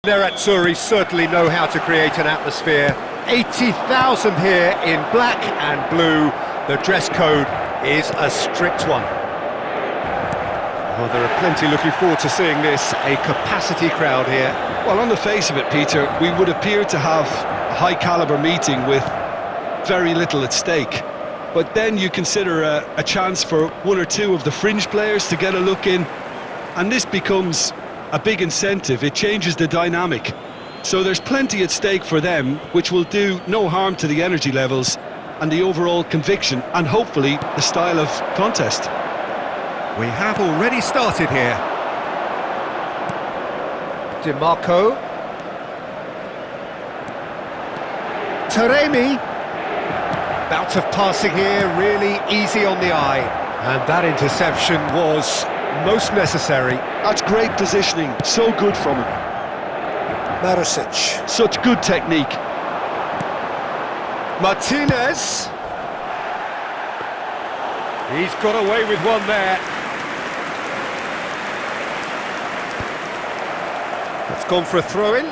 Their Azzurri certainly know how to create an atmosphere. 80,000 here in black and blue. The dress code is a strict one. Well, there are plenty looking forward to seeing this, a capacity crowd here. Well, on the face of it, Peter, we would appear to have a high-caliber meeting with very little at stake. But then you consider a chance for one or two of the fringe players to get a look in, and this becomes a big incentive. It changes the dynamic. So there's plenty at stake for them, which will do no harm to the energy levels and the overall conviction, and hopefully the style of contest. We have already started here. Di Marco. Taremi. Bout of passing here, really easy on the eye. And that interception was most necessary. That's great positioning, so good from him. Marusic. Such good technique. Martinez. He's got away with one there. It's gone for a throw-in.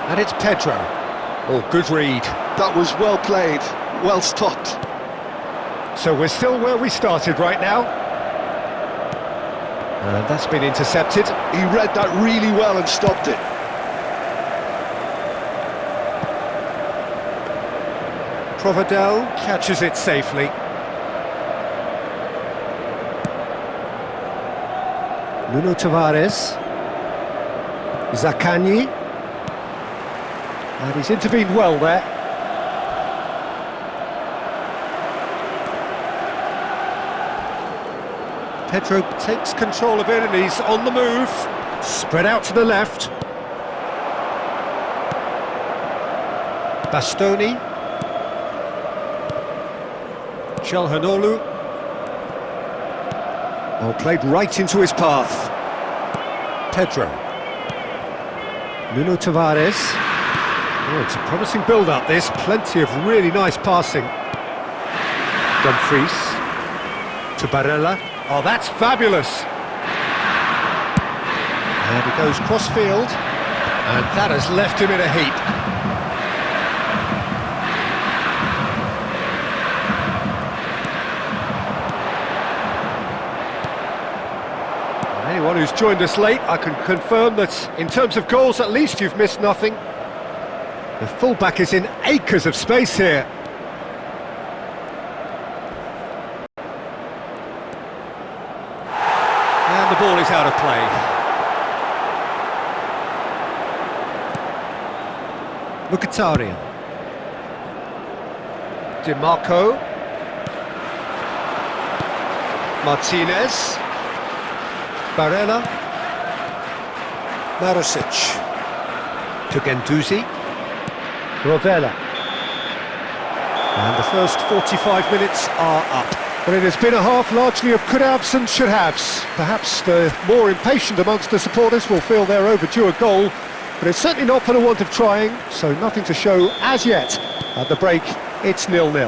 And it's Pedro. Oh, good read. That was well played, well stopped. So we're still where we started right now. And that's been intercepted. He read that really well and stopped it. Provedel catches it safely. Nuno Tavares. Zaccagni. And he's intervened well there. Pedro takes control of it and he's on the move. Spread out to the left. Bastoni. Çalhanoğlu. Oh, played right into his path. Pedro. Nuno Tavares. Oh, it's a promising build-up, this. Plenty of really nice passing. Dumfries. To Barella. Oh, that's fabulous. And he goes cross-field. And that has left him in a heap. Anyone who's joined us late, I can confirm that in terms of goals, at least you've missed nothing. The fullback is in acres of space here. And the ball is out of play. Mkhitaryan. Di Marco. Martinez. Barella. Marusic. To Guendouzi. Rovella. And the first 45 minutes are up. But it has been a half largely of could-haves and should-haves. Perhaps the more impatient amongst the supporters will feel they're overdue a goal, but it's certainly not for the want of trying, so nothing to show as yet. At the break, it's 0-0.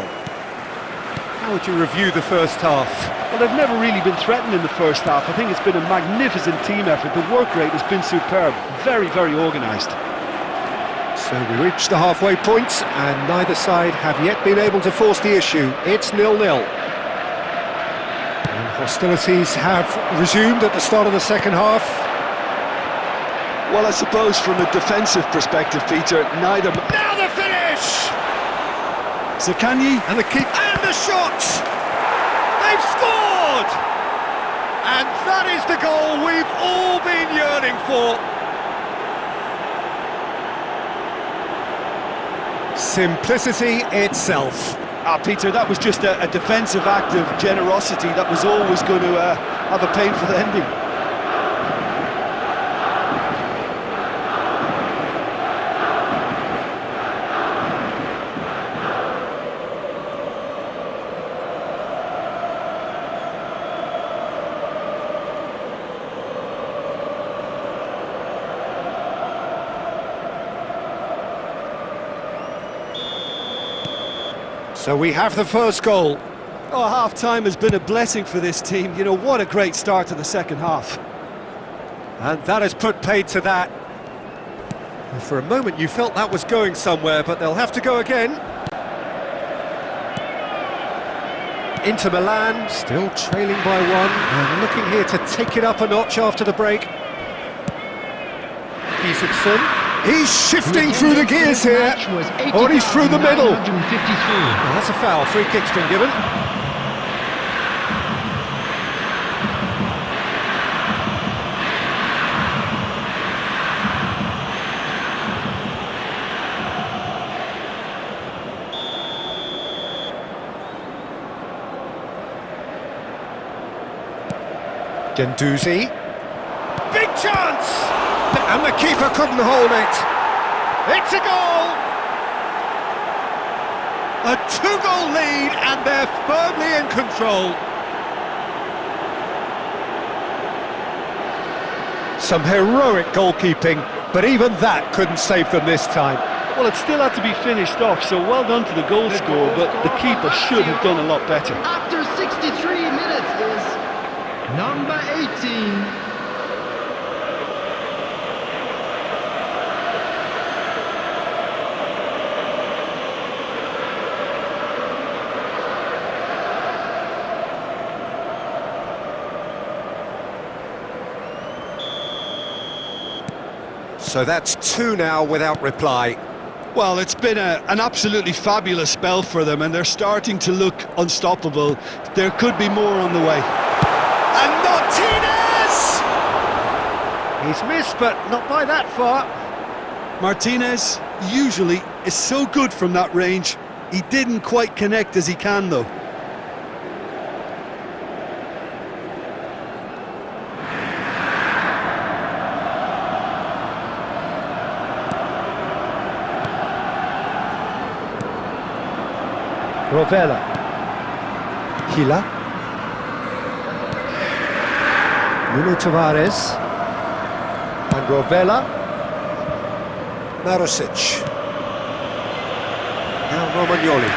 How would you review the first half? Well, they've never really been threatened in the first half. I think it's been a magnificent team effort. The work rate has been superb. Very, very organised. So we reach the halfway point, and neither side have yet been able to force the issue. It's 0-0. And hostilities have resumed at the start of the second half. Well, I suppose from a defensive perspective, Peter, neither... Now the finish! Zaccagni and the kick and the shot! They've scored! And that is the goal we've all been yearning for. Simplicity itself. Peter, that was just a defensive act of generosity that was always going to have a painful ending. So we have the first goal. Oh, half-time has been a blessing for this team. You know, what a great start to the second half. And that has put paid to that. And for a moment you felt that was going somewhere, but they'll have to go again. Inter Milan, still trailing by one, and looking here to take it up a notch after the break. He's shifting through the gears here. Oh, he's through the middle. Oh, that's a foul. Free kick's been given. Gendouzi. Big chance! And the keeper couldn't hold it. It's a goal! A two-goal lead, and they're firmly in control. Some heroic goalkeeping, but even that couldn't save them this time. Well, it still had to be finished off, so well done to the goal scorer, but the keeper should have done a lot better. After 63 minutes is number 18. So that's two now without reply. Well, it's been an absolutely fabulous spell for them, and they're starting to look unstoppable. There could be more on the way. And Martinez! He's missed, but not by that far. Martinez usually is so good from that range. He didn't quite connect as he can, though. Rovella. Hila. Nuno Tavares. And Rovella. Marusic. Now Romagnoli.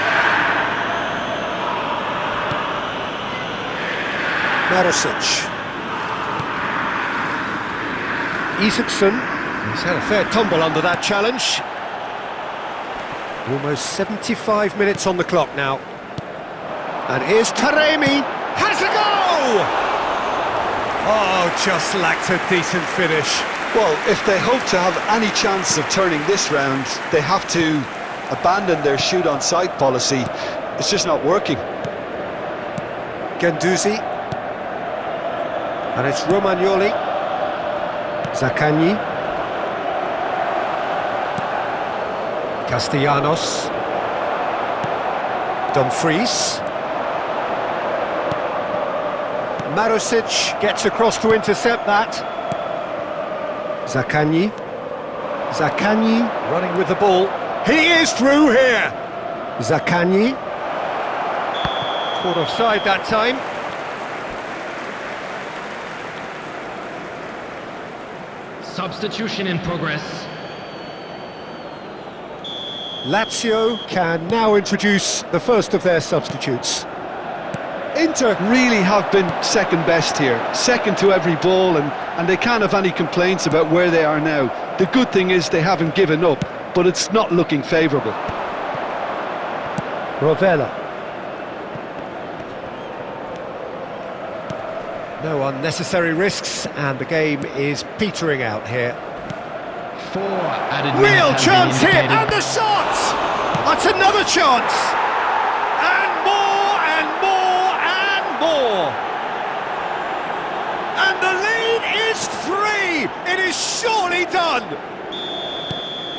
Marusic. Isaacson. He's had a fair tumble under that challenge. Almost 75 minutes on the clock now. And here's Taremi. Has a go! Oh, just lacked a decent finish. Well, if they hope to have any chance of turning this round, they have to abandon their shoot-on-sight policy. It's just not working. Gendouzi. And it's Romagnoli. Zaccagni. Castellanos. Dumfries. Marusic gets across to intercept that. Zaccagni. Zaccagni running with the ball. He is through here. Zaccagni. Caught offside that time. Substitution in progress. Lazio can now introduce the first of their substitutes. Inter really have been second best here, second to every ball, and they can't have any complaints about where they are now. The good thing is they haven't given up, but it's not looking favourable. Rovella. No unnecessary risks, and the game is petering out here. 4 added Real minutes chance have been here, indicated. and the shot! That's another chance! And more, and more, and more! And the lead is 3! It is surely done!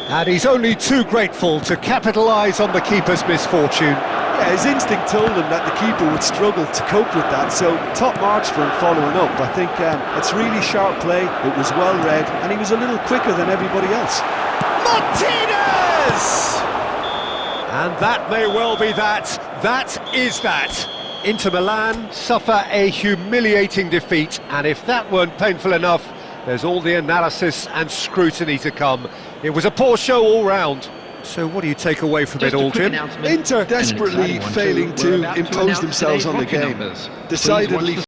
And he's only too grateful to capitalise on the keeper's misfortune. Yeah, his instinct told him that the keeper would struggle to cope with that, so top marks for him following up. I think it's really sharp play, it was well read, and he was a little quicker than everybody else. Martinez! And that may well be that. That is that. Inter Milan suffer a humiliating defeat, and if that weren't painful enough, there's all the analysis and scrutiny to come. It was a poor show all round. So what do you take away from Just it a all, quick Jim? announcement. Inter And an desperately exciting one too. failing We're to about to impose announce themselves today's on the lucky game. numbers. Please watch Decidedly the